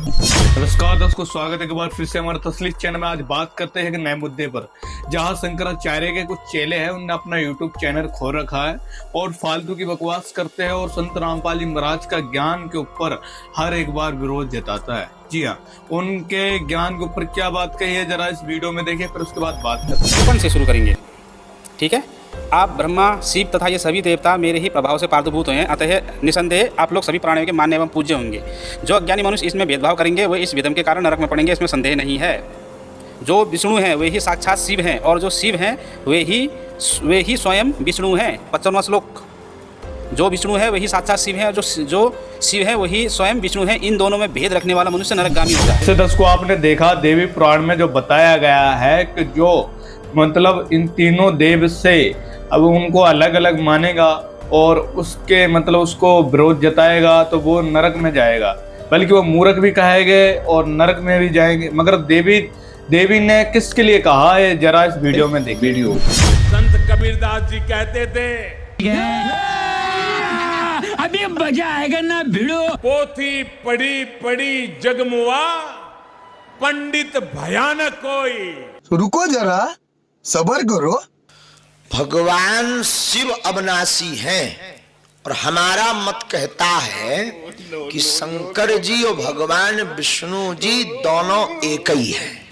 नमस्कार दोस्तों, स्वागत है एक बार फिर से हमारे तसलीस चैनल में। आज बात करते हैं एक नए मुद्दे पर, जहां शंकराचार्य के कुछ चेले हैं, उनने अपना यूट्यूब चैनल खोल रखा है और फालतू की बकवास करते हैं और संत रामपाल जी महाराज का ज्ञान के ऊपर हर एक बार विरोध जताता है। जी हाँ, उनके ज्ञान के ऊपर क्या बात कही है जरा इस वीडियो में देखिए, फिर उसके बाद बात करते हैं। से शुरू करेंगे, ठीक है। आप ब्रह्मा, शिव तथा ये सभी देवता मेरे ही प्रभाव से प्रादुर्भूत हुए हैं, अतः निसंदेह आप लोग सभी प्राणियों के मान्य एवं पूज्य होंगे। जो अज्ञानी मनुष्य इसमें भेदभाव करेंगे वे इस विधम के कारण नरक में पड़ेंगे, इसमें संदेह नहीं है। जो विष्णु हैं वे ही साक्षात शिव हैं और जो शिव हैं वे ही स्वयं विष्णु हैं। 55वां श्लोक। जो विष्णु है वही साक्षात शिव है और जो शिव है वही स्वयं विष्णु है। इन दोनों में भेद रखने वाला मनुष्य नरकगामी होगा। इससे दर्शकों आपने देखा देवी पुराण में जो बताया गया है कि जो मतलब इन तीनों देव से अब उनको अलग अलग मानेगा और उसके मतलब उसको विरोध जताएगा तो वो नरक में जाएगा, बल्कि वो मूर्ख भी कहेंगे और नरक में भी जाएंगे। मगर देवी ने किसके लिए कहा है जरा इस वीडियो में देख। वीडियो संत कबीरदास जी कहते थे, अभी मजा आएगा ना भिड़ो। पोथी पढ़ी पढ़ी जगमुआ, पंडित भयानक कोई। रुको जरा, सब्र करो। भगवान शिव अविनाशी हैं और हमारा मत कहता है कि शंकर जी और भगवान विष्णु जी दोनों एक ही हैं।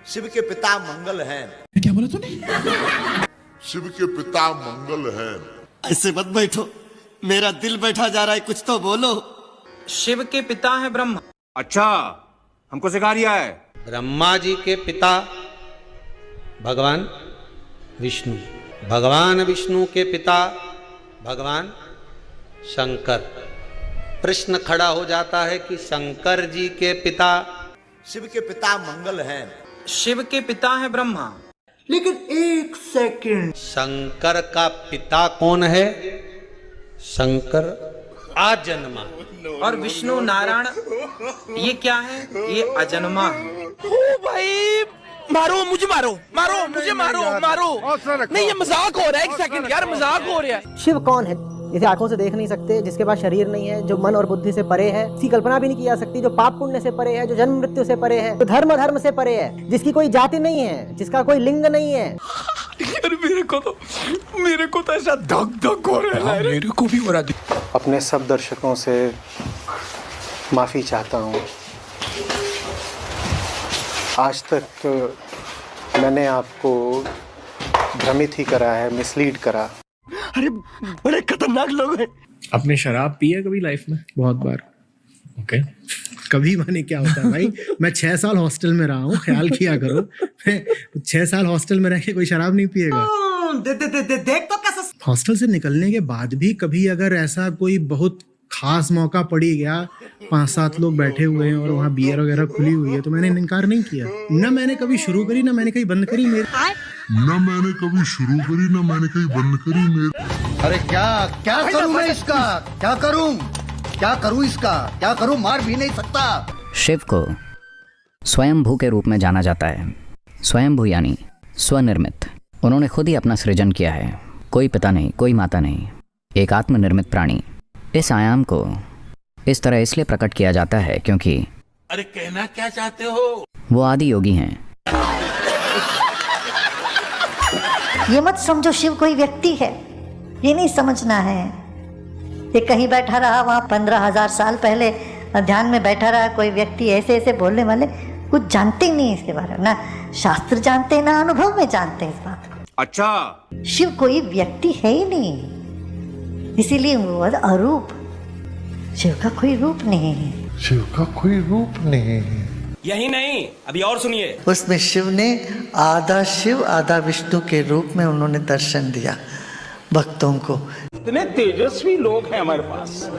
शिव के पिता मंगल हैं। क्या बोला तूने? शिव के पिता मंगल हैं। ऐसे मत बैठो, मेरा दिल बैठा जा रहा है, कुछ तो बोलो। शिव के पिता है ब्रह्मा। अच्छा, हमको सिखा दिया है। ब्रह्मा जी के पिता भगवान विष्णु, भगवान विष्णु के पिता भगवान शंकर। प्रश्न खड़ा हो जाता है कि शंकर जी के पिता, शिव के पिता मंगल हैं। शिव के पिता है ब्रह्मा। लेकिन एक सेकंड, शंकर का पिता कौन है? शंकर आजन्मा और विष्णु नारायण ये क्या है? ये अजन्मा है। ओ भाई, मारो मुझे, मारो मुझे, मारो। नहीं, ये मजाक हो रहा है। एक सेकंड यार, मजाक हो रहा है। शिव कौन है? जिसे आंखों से देख नहीं सकते, जिसके पास शरीर नहीं है, जो मन और बुद्धि से परे है, इसकी कल्पना भी नहीं की जा सकती, जो पाप पुण्य से परे है, जो जन्म मृत्यु से परे है, जो धर्म से परे है, जिसकी कोई जाति नहीं है, जिसका कोई लिंग नहीं है। यार मेरे को तो ऐसा धक हो रहा है। मेरे को भी हो रहा है। अपने सब दर्शकों से माफ़ी चाहता हूँ। आज तक तो मैंने आपको भ्रमित ही करा है, मिसलीड करा। अरे बड़े खतरनाक लोग हैं। आपने शराब पी है कभी लाइफ में? बहुत बार। ओके कभी माने क्या होता है भाई, मैं 6 साल हॉस्टल में रहा हूँ, ख्याल किया करो। मैं 6 साल हॉस्टल में रह के कोई शराब नहीं पिएगा। देख तो कैसा। हॉस्टल से निकलने के बाद भी कभी अगर ऐसा कोई बहुत खास मौका पड़ी गया, 5-7 लोग बैठे हुए हैं और वहाँ बियर वगैरह खुली हुई है, तो मैंने इनकार नहीं किया। ना मैंने कभी शुरू करी, ना मैंने कहीं बंद करी। अरे क्या करूं मैं इसका? क्या करूं? मार भी नहीं सकता। शिव को स्वयंभू के रूप में जाना जाता है। स्वयंभू यानी स्वनिर्मित। उन्होंने खुद ही अपना सृजन किया है। कोई पिता नहीं, कोई माता नहीं, एक आत्मनिर्मित प्राणी। इस आयाम को इस तरह इसलिए प्रकट किया जाता है क्योंकि अरे कहना क्या चाहते हो? वो आदि योगी हैं। ये मत समझो शिव कोई व्यक्ति है, ये नहीं समझना है। ये कहीं बैठा रहा, वहाँ 15,000 साल पहले ध्यान में बैठा रहा कोई व्यक्ति। ऐसे बोलने वाले कुछ जानते ही नहीं इसके बारे में, ना शास्त्र जानते ना अनुभव में जानते हैं इस बात को। अच्छा, शिव कोई व्यक्ति है ही नहीं, इसीलिए वो अरूप। शिव का कोई रूप नहीं है। यही नहीं, अभी और सुनिए। उसमें शिव ने आधा शिव आधा विष्णु के रूप में उन्होंने दर्शन दिया भक्तों को। इतने तेजस्वी लोग हैं हमारे पास,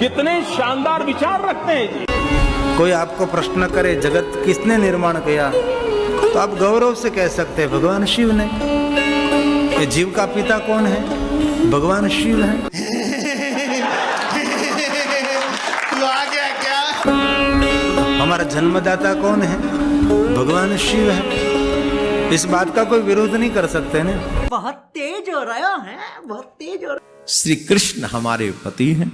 कितने शानदार विचार रखते हैं जी। कोई आपको प्रश्न करे जगत किसने निर्माण किया, तो आप गौरव से कह सकते हैं भगवान शिव ने। ये जीव का पिता कौन है? भगवान शिव है। तो आ गया क्या? हमारा जन्मदाता कौन है? भगवान शिव है। इस बात का कोई विरोध नहीं कर सकते ना। बहुत तेज हो रहा है, बहुत तेज हो रहा है। श्री कृष्ण हमारे पति हैं,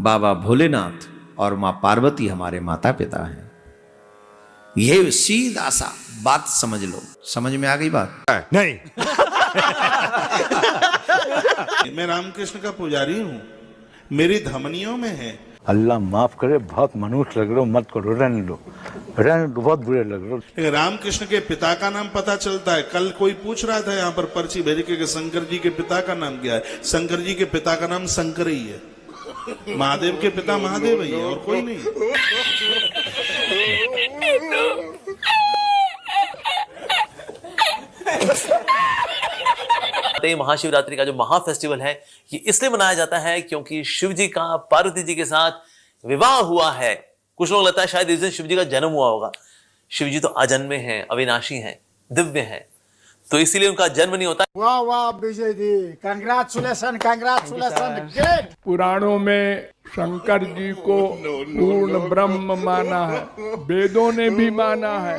बाबा भोलेनाथ और मां पार्वती हमारे माता पिता हैं। ये सीधा सा बात समझ लो। समझ में आ गई बात? नहीं। मैं रामकृष्ण का पुजारी हूँ, मेरी धमनियों में है। अल्लाह माफ करे, बहुत मनुष्य लग रहे हो, मत करो, रहने दो, बहुत बुरे लग रहे हो। रामकृष्ण के पिता का नाम पता चलता है। कल कोई पूछ रहा था यहाँ पर पर्ची भेज के शंकर जी के पिता का नाम क्या है। शंकर जी के पिता का नाम शंकर ही है। महादेव के पिता महादेव ही है और कोई नहीं। महाशिवरात्रि का जो महाफेस्टिवल है ये इसलिए मनाया जाता है क्योंकि शिव जी का पार्वती जी के साथ विवाह हुआ है। कुछ लोग लगता है शायद इस दिन शिव जी का जन्म हुआ होगा। शिव जी तो अजन्मे हैं, अविनाशी हैं, दिव्य हैं, तो इसीलिए उनका जन्म नहीं होता। वाह वाह विजय जी, कांग्रेचुलेशन कांग्रेचुलेशन। पुराणों में शंकर जी को पूर्ण ब्रह्म माना है, वेदों ने भी माना है।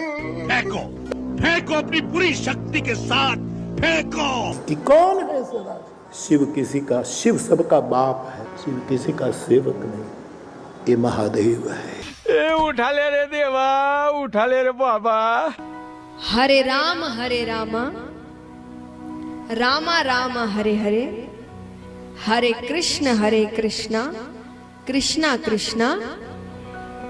फेंको फेंको अपनी पूरी शक्ति के साथ फेंको। कि कौन है सदा? शिव किसी का, शिव सबका बाप है, शिव किसी का सेवक नहीं, ये महादेव है। ए उठा ले रे देवा, उठा ले रे बाबा। हरे राम रामा राम हरे हरे, हरे कृष्णा कृष्णा कृष्णा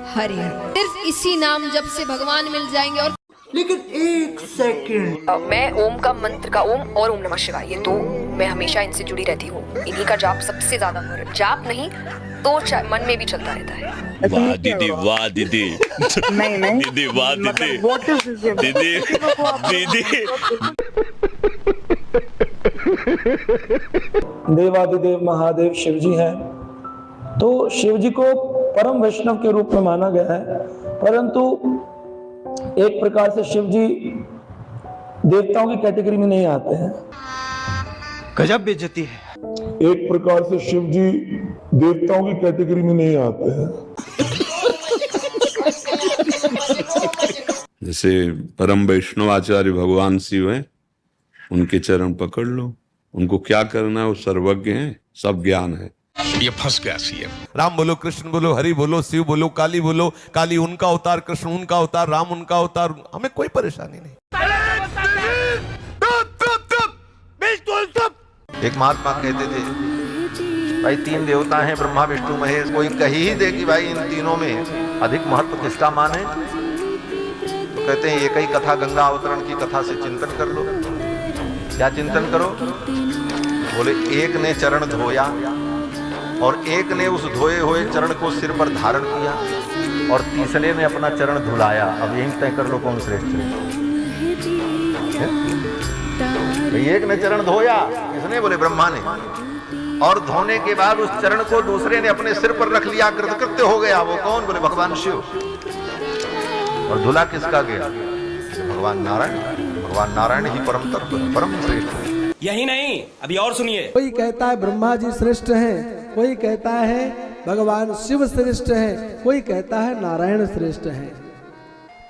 हरे हरे। सिर्फ इसी नाम जप से भगवान मिल जाएंगे। और लेकिन एक सेकंड, मैं ओम का मंत्र का ओम और ओम नमः शिवाय, ये दो मैं हमेशा इनसे जुड़ी रहती हूँ। इन्हीं का जाप सबसे ज्यादा हो रहा है। जाप नहीं तो मन में भी चलता रहता है। वाह दीदी, वाह दीदी। नहीं दीदी, वाह दीदी, दीदी। देवादिदेव महादेव शिव जी हैं, तो शिव जी को परम वैष्णव के रूप में माना गया है, परंतु एक प्रकार से शिव जी देवताओं की कैटेगरी में नहीं आते हैं। गजब बेइज्जती है। एक प्रकार से शिव जी देवताओं की कैटेगरी में नहीं आते हैं। जैसे परम वैष्णव आचार्य भगवान शिव हैं, उनके चरण पकड़ लो। उनको क्या करना है, वो सर्वज्ञ हैं, सब ज्ञान है। ये फंस गया सीएम। राम बोलो, कृष्ण बोलो, हरि बोलो, शिव बोलो, काली बोलो, काली उनका अवतार, कृष्ण उनका अवतार, राम उनका अवतार, हमें कोई परेशानी नहीं। एक महात्मा कहते थे, भाई तीन देवता हैं, ब्रह्मा विष्णु महेश, कोई कही ही दे कि भाई इन तीनों में अधिक महत्व किसका माने, तो कहते हैं एक ही कथा, गंगा अवतरण की कथा से चिंतन कर लो। क्या चिंतन करो? बोले एक ने चरण धोया और एक ने उस धोए हुए चरण को सिर पर धारण किया और तीसरे ने अपना चरण धुलाया। अब यही तय कर लो कौन श्रेष्ठ है। एक ने चरण धोया, किसने? बोले ब्रह्मा ने, और धोने के बाद उस चरण को दूसरे ने अपने सिर पर रख लिया, कृतकृत्य हो गया। वो कौन? बोले भगवान शिव। और धुला किसका गया? भगवान नारायण। भगवान नारायण ही परम तत्व, परम श्रेष्ठ है। यही नहीं, अभी और सुनिए। कोई कहता है ब्रह्मा जी श्रेष्ठ हैं, कोई कहता है भगवान शिव श्रेष्ठ हैं, कोई कहता है नारायण श्रेष्ठ हैं।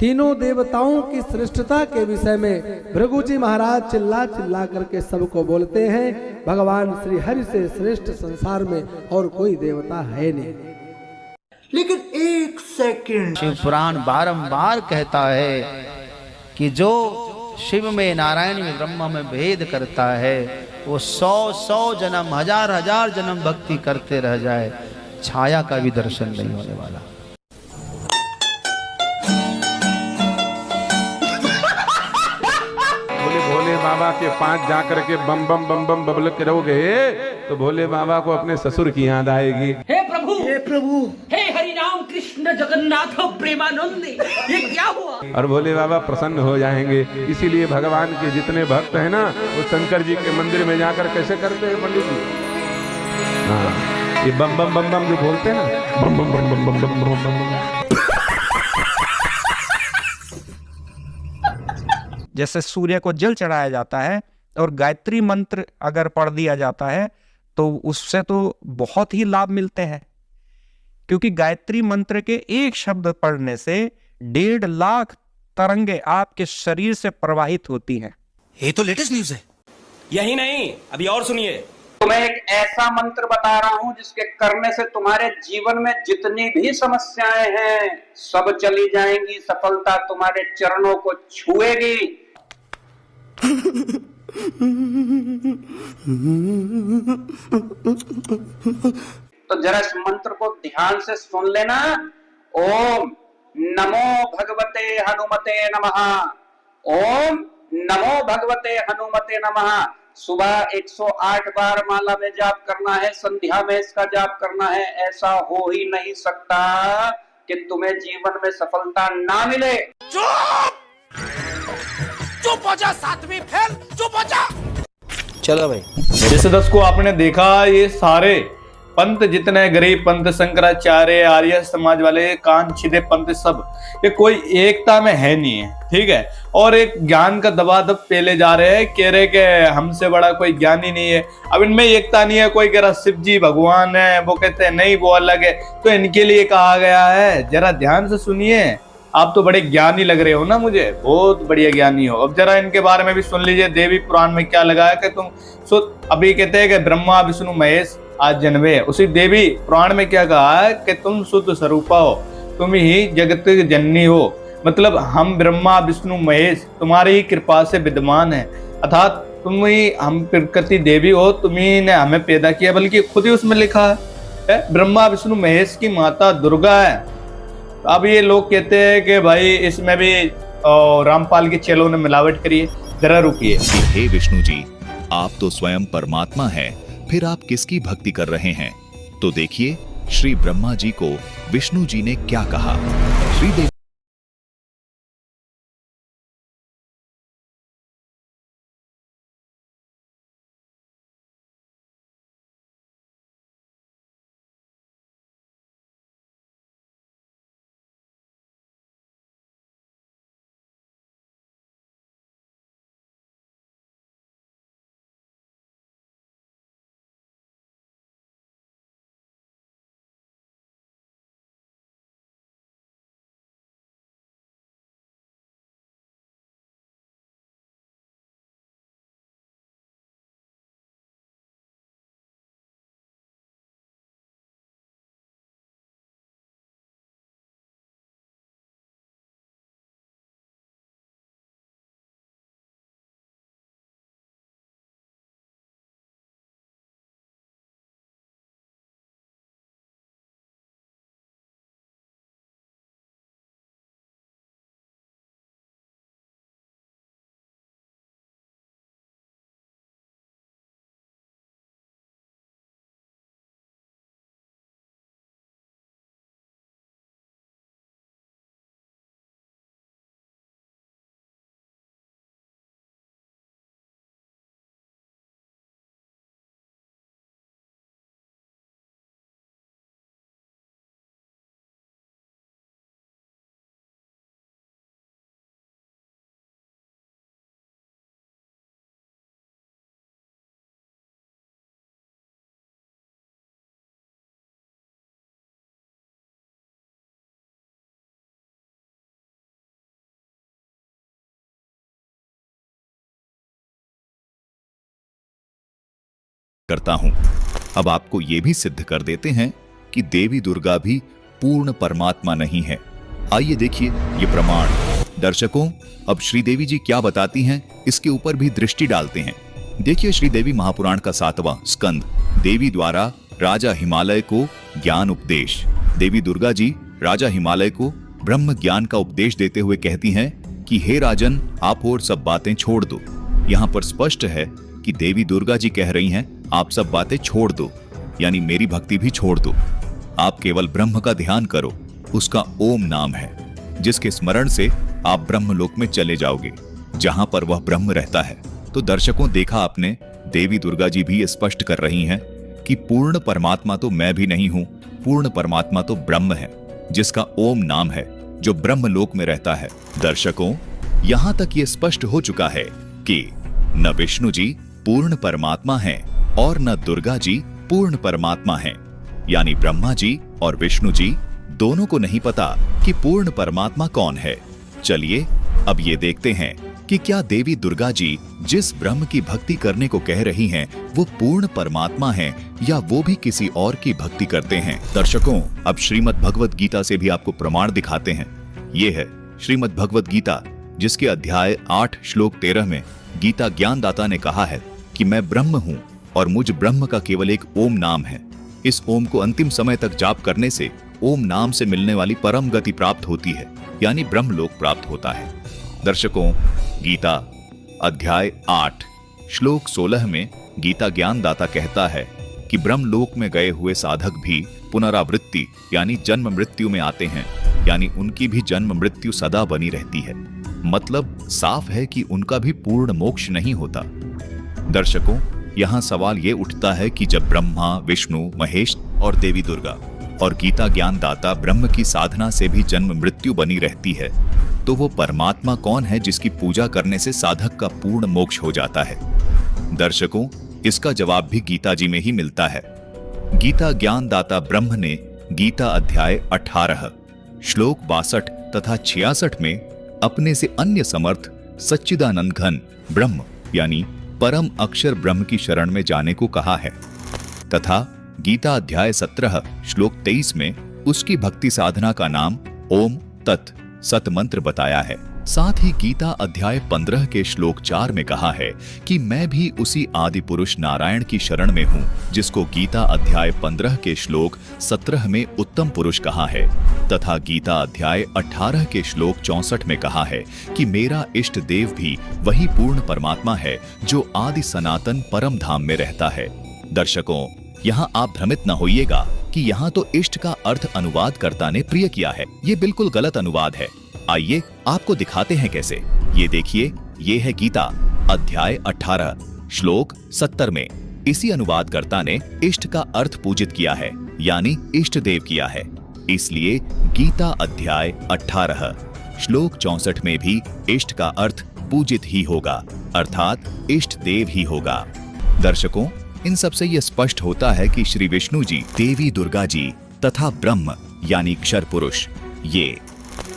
तीनों देवताओं की श्रेष्ठता के विषय में भृगु जी महाराज चिल्ला चिल्ला करके सबको बोलते हैं, भगवान श्री हरि से श्रेष्ठ संसार में और कोई देवता है नहीं। लेकिन एक सेकंड, शिव पुराण बारंबार कहता है कि जो शिव में, नारायण में, ब्रह्मा में भेद करता है वो 100 जन्म, हजार जन्म भक्ति करते रह जाए, छाया का भी दर्शन नहीं होने वाला। भोले बाबा के पांच जाकर के बम बम बम बम बबल करोगे तो भोले बाबा को अपने ससुर की याद आएगी। हे प्रभु, हे हरि राम कृष्ण जगन्नाथ प्रेमानंद, ये क्या हुआ? और भोले बाबा प्रसन्न हो जाएंगे। इसीलिए भगवान के जितने भक्त हैं ना, वो शंकर जी के मंदिर में जाकर कैसे करते हैं पंडित जी? हाँ, ये बम बम बम बम जो बोलते हैं ना, बम बम बम बम बम बम बम बम। जैसे सूर्य को जल चढ़ाया जाता है और गायत्री मंत्र अगर पढ़ दिया जाता है तो उससे तो बहुत ही लाभ मिलते हैं, क्योंकि गायत्री मंत्र के एक शब्द पढ़ने से 1.5 लाख तरंगे आपके शरीर से प्रवाहित होती हैं। ये तो लेटेस्ट न्यूज है। यही नहीं, अभी और सुनिए। मैं एक ऐसा मंत्र बता रहा हूं जिसके करने से तुम्हारे जीवन में जितनी भी समस्याएं हैं सब चली जाएंगी, सफलता तुम्हारे चरणों को छुएगी। तो जरा इस मंत्र को ध्यान से सुन लेना। ओम नमो भगवते हनुमते नमः। ओम नमो भगवते हनुमते नमः। सुबह 108 बार माला में जाप करना है, संध्या में इसका जाप करना है। ऐसा हो ही नहीं सकता कि तुम्हें जीवन में सफलता ना मिले। चुप हो जा, सातवीं फेल, चुप हो जा। चलो भाई, जैसे 10 को आपने देखा, ये सारे पंथ जितने गरीब पंथ, शंकराचार्य, आर्य समाज वाले, कांचिदे पंथ, सब ये कोई एकता में है नहीं है, ठीक है। और एक ज्ञान का दबादब पेले जा रहे हैं, कह रहे कि हमसे बड़ा कोई ज्ञानी नहीं है। अब इनमें एकता नहीं है। कोई कह रहा शिव जी भगवान है, वो कहते हैं नहीं वो अलग है। तो इनके लिए कहा गया है, जरा ध्यान से सुनिए। आप तो बड़े ज्ञानी लग रहे हो ना, मुझे बहुत बढ़िया ज्ञानी हो। अब जरा इनके बारे में भी सुन लीजिए। देवी पुराण में क्या लगा है कि तुम अभी कहते हैं कि ब्रह्मा विष्णु महेश आज जन्मे। उसी देवी पुराण में क्या कहा है कि तुम शुद्ध स्वरूपा हो, तुम ही जगत जननी हो। मतलब हम ब्रह्मा विष्णु महेश तुम्हारी ही कृपा से विद्यमान है, अर्थात तुम ही हम प्रकृति देवी हो, तुम ही ने हमें पैदा किया। बल्कि खुद ही उसमें लिखा है ब्रह्मा विष्णु महेश की माता दुर्गा है। अब ये लोग कहते हैं कि भाई इसमें भी रामपाल के चेलों ने मिलावट करी है। जरा रुकिए। हे विष्णु जी, आप तो स्वयं परमात्मा हैं, फिर आप किसकी भक्ति कर रहे हैं? तो देखिए श्री ब्रह्मा जी को विष्णु जी ने क्या कहा। श्री करता हूं। अब आपको यह भी सिद्ध कर देते हैं कि देवी दुर्गा भी पूर्ण परमात्मा नहीं है। आइए देखिए ये प्रमाण। दर्शकों, अब श्रीदेवी जी क्या बताती हैं, इसके ऊपर भी दृष्टि डालते हैं। देखिए श्रीदेवी महापुराण का 7वां स्कंद, देवी द्वारा राजा हिमालय को ज्ञान उपदेश। देवी दुर्गा जी राजा हिमालय को ब्रह्म ज्ञान का उपदेश देते हुए कहती हैं कि हे राजन, आप और सब बातें छोड़ दो। यहाँ पर स्पष्ट है कि देवी दुर्गा जी कह रही हैं आप सब बातें छोड़ दो, यानी मेरी भक्ति भी छोड़ दो। आप केवल ब्रह्म का ध्यान करो, उसका ओम नाम है, जिसके स्मरण से आप ब्रह्मलोक में चले जाओगे, जहां पर वह ब्रह्म रहता है। तो दर्शकों, देखा आपने, देवी दुर्गा जी भी स्पष्ट कर रही हैं कि पूर्ण परमात्मा तो मैं भी नहीं हूं, पूर्ण परमात्मा तो ब्रह्म है, जिसका ओम नाम है, जो ब्रह्मलोक में रहता है। दर्शकों, यहां तक ये स्पष्ट हो चुका है कि न विष्णु जी पूर्ण परमात्मा हैं और न दुर्गा जी पूर्ण परमात्मा हैं, यानी ब्रह्मा जी और विष्णु जी दोनों को नहीं पता कि पूर्ण परमात्मा कौन है। चलिए अब ये देखते हैं कि क्या देवी दुर्गा जी जिस ब्रह्म की भक्ति करने को कह रही हैं, वो पूर्ण परमात्मा हैं या वो भी किसी और की भक्ति करते हैं। दर्शकों, अब श्रीमद् भगवत गीता से भी आपको प्रमाण दिखाते हैं। ये है श्रीमद् भगवत गीता, जिसके अध्याय 8 श्लोक 13 में गीता ज्ञानदाता ने कहा है कि मैं ब्रह्म हूँ और मुझ ब्रह्म का केवल एक ओम नाम है। इस ओम को अंतिम समय तक जाप करने से ओम नाम से मिलने वाली परम गति प्राप्त होती है, यानी ब्रह्मलोक प्राप्त होता है। दर्शकों, गीता अध्याय 8 श्लोक 16 में गीता ज्ञानदाता कहता है कि ब्रह्मलोक में गए हुए साधक भी पुनरावृत्ति यानी जन्म मृत्यु में आते हैं, यानी उनकी भी जन्म मृत्यु सदा बनी रहती है। मतलब साफ है कि उनका भी पूर्ण मोक्ष नहीं होता। दर्शकों, यहाँ सवाल ये उठता है कि जब ब्रह्मा, विष्णु, महेश और देवी दुर्गा और गीता ज्ञानदाता ब्रह्म की साधना से भी जन्म मृत्यु बनी रहती है, तो वो परमात्मा कौन है जिसकी पूजा करने से साधक का पूर्ण मोक्ष हो जाता है? दर्शकों, इसका जवाब भी गीता जी में ही मिलता है। गीता ज्ञानदाता ब्रह्म ने गीता अध्याय 18 श्लोक 62 तथा 66 में अपने से अन्य समर्थ सच्चिदानंद घन ब्रह्म यानी परम अक्षर ब्रह्म की शरण में जाने को कहा है, तथा गीता अध्याय 17 श्लोक 23 में उसकी भक्ति साधना का नाम ओम तत् सत मंत्र बताया है। साथ ही गीता अध्याय 15 के श्लोक 4 में कहा है कि मैं भी उसी आदि पुरुष नारायण की शरण में हूँ, जिसको गीता अध्याय 15 के श्लोक 17 में उत्तम पुरुष कहा है, तथा गीता अध्याय 18 के श्लोक 64 में कहा है कि मेरा इष्ट देव भी वही पूर्ण परमात्मा है जो आदि सनातन परम धाम में रहता है। दर्शकों, यहाँ आप भ्रमित न होइएगा कि यहाँ तो इष्ट का अर्थ अनुवादकर्ता ने प्रिय किया है। ये बिल्कुल गलत अनुवाद है। आइए आपको दिखाते हैं कैसे। ये देखिए, ये है गीता अध्याय 18 श्लोक 70 में इसी अनुवादकर्ता ने इष्ट का अर्थ पूजित किया है, यानी इष्ट देव किया है। इसलिए गीता अध्याय 18 श्लोक 64 में भी इष्ट का अर्थ पूजित ही होगा, अर्थात इष्ट देव ही होगा। दर्शकों, इन सबसे यह स्पष्ट होता है कि श्री विष्णु जी, देवी दुर्गा जी तथा ब्रह्म यानी क्षर पुरुष, ये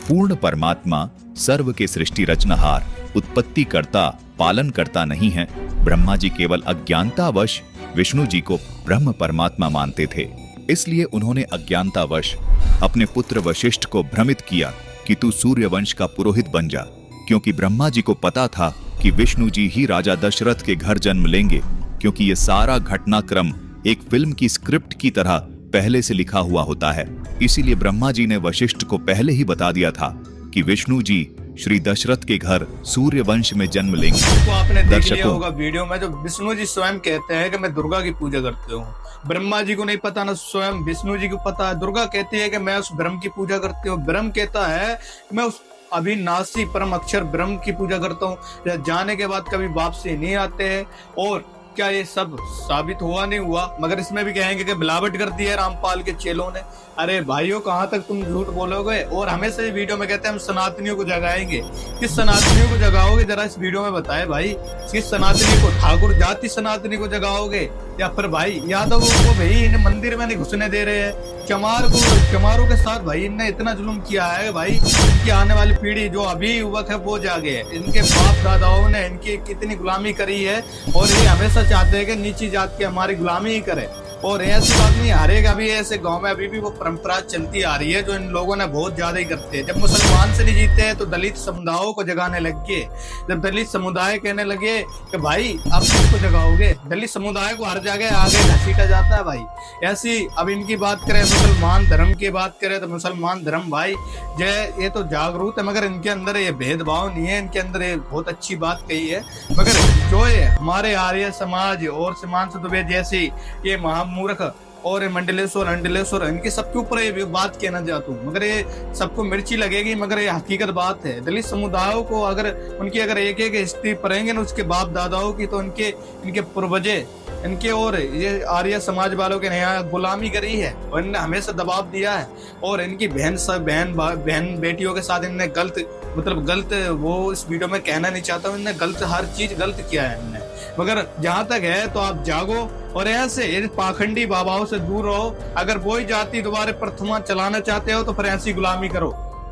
पूर्ण परमात्मा, सर्व के सृष्टि रचनहार, उत्पत्ति करता, पालन करता नहीं है। ब्रह्मा जी केवल अज्ञानतावश विष्णु जी को ब्रह्म परमात्मा मानते थे, इसलिए उन्होंने अज्ञानतावश अपने पुत्र वशिष्ठ को भ्रमित किया कि तू सूर्यवंश का पुरोहित बन जा, क्योंकि ब्रह्मा जी को पता था कि विष्णु जी ही राजा दशरथ के घर जन्म लेंगे, क्योंकि ये सारा घटनाक्रम एक फिल्म की स्क्रिप्ट की तरह पहले से लिखा हुआ होता है। इसीलिए ब्रह्मा जी ने वशिष्ठ को पहले ही बता दिया था कि विष्णु जी श्री दशरथ के घर सूर्य वंश में जन्म लेंगे। तो आपने देख लिया होगा वीडियो में, जो विष्णु जी स्वयं कहते हैं कि मैं दुर्गा की पूजा करते हूँ। ब्रह्मा जी को नहीं पता, ना स्वयं विष्णु जी को पता है। दुर्गा कहती है कि मैं उस ब्रह्म की पूजा करती हूँ। ब्रह्म कहता है मैं उस अविनाशी परम अक्षर ब्रह्म की पूजा करता हूँ। जाने के बाद कभी वापसी नहीं आते हैं। और क्या ये सब साबित हुआ नहीं हुआ? मगर इसमें भी कहेंगे कि मिलावट कर दी है रामपाल के चेलों ने। अरे भाइयों, कहाँ तक तुम झूठ बोलोगे? और हमेशा ये वीडियो में कहते हैं हम सनातनियों को जगाएंगे। किस सनातनियों को जगाओगे, जरा इस वीडियो में बताए भाई। किस सनातनी को, ठाकुर जाति सनातनी को जगाओगे या फिर भाई यादव को भाई इन मंदिर में नहीं घुसने दे रहे हैं? चमारों के साथ भाई इनने इतना जुल्म किया है भाई। इनकी आने वाली पीढ़ी जो अभी युवक है वो जागे। इनके बाप दादाओं ने इनकी कितनी गुलामी करी है और ये हमेशा चाहते हैं कि नीची जात की हमारी गुलामी ही करे। और ऐसी बात नहीं, हर एक अभी ऐसे गांव में अभी भी वो परंपरा चलती आ रही है जो इन लोगों ने बहुत ज्यादा ही करते हैं। जब मुसलमान से नहीं जीते हैं तो दलित समुदायों को जगाने लग गए। जब दलित समुदाय कहने लगे कि भाई आप किसको जगाओगे, दलित समुदाय को हर जगह आगे घसीटा जाता है भाई। ऐसी अब इनकी बात करें, मुसलमान धर्म की बात करें तो मुसलमान धर्म भाई जय ये तो जागरूक है, मगर इनके अंदर ये भेदभाव नहीं है। इनके अंदर ये बहुत अच्छी बात कही है। मगर जो है हमारे आर्य समाज और सीमांशु दुबे जैसी ये महामूर्ख और अंडलेश्वर इनके सबके ऊपर ये बात कहना चाहता हूँ। मगर ये सबको मिर्ची लगेगी, मगर ये हकीकत बात है। दलित समुदायों को अगर उनकी अगर एक एक हिस्ट्री पढ़ेंगे ना उसके बाप दादाओं की, तो इनके पूर्वजे इनके और ये आर्य समाज वालों के यहाँ गुलामी करी है और इनने हमेशा दबाव दिया है। और इनकी बहन बेटियों के साथ इनने गलत वो इस वीडियो में कहना नहीं चाहता हूँ, इनने गलत हर चीज गलत किया है इनने। मगर जहाँ तक है तो आप जागो और ऐसे पाखंडी बाबाओं से दूर रहो। अगर वही जाति दोबारा प्रथमा चलाना चाहते हो तो फिर ऐसी गुलामी करो।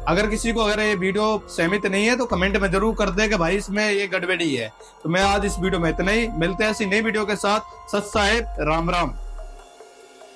अगर किसी को अगर ये वीडियो सहमत नहीं है तो कमेंट में जरूर कर दे कि भाई इसमें ये गड़बड़ी है। तो मैं आज इस वीडियो में इतना ही, मिलते हैं ऐसी नई वीडियो के साथ। सत साहेब, राम राम।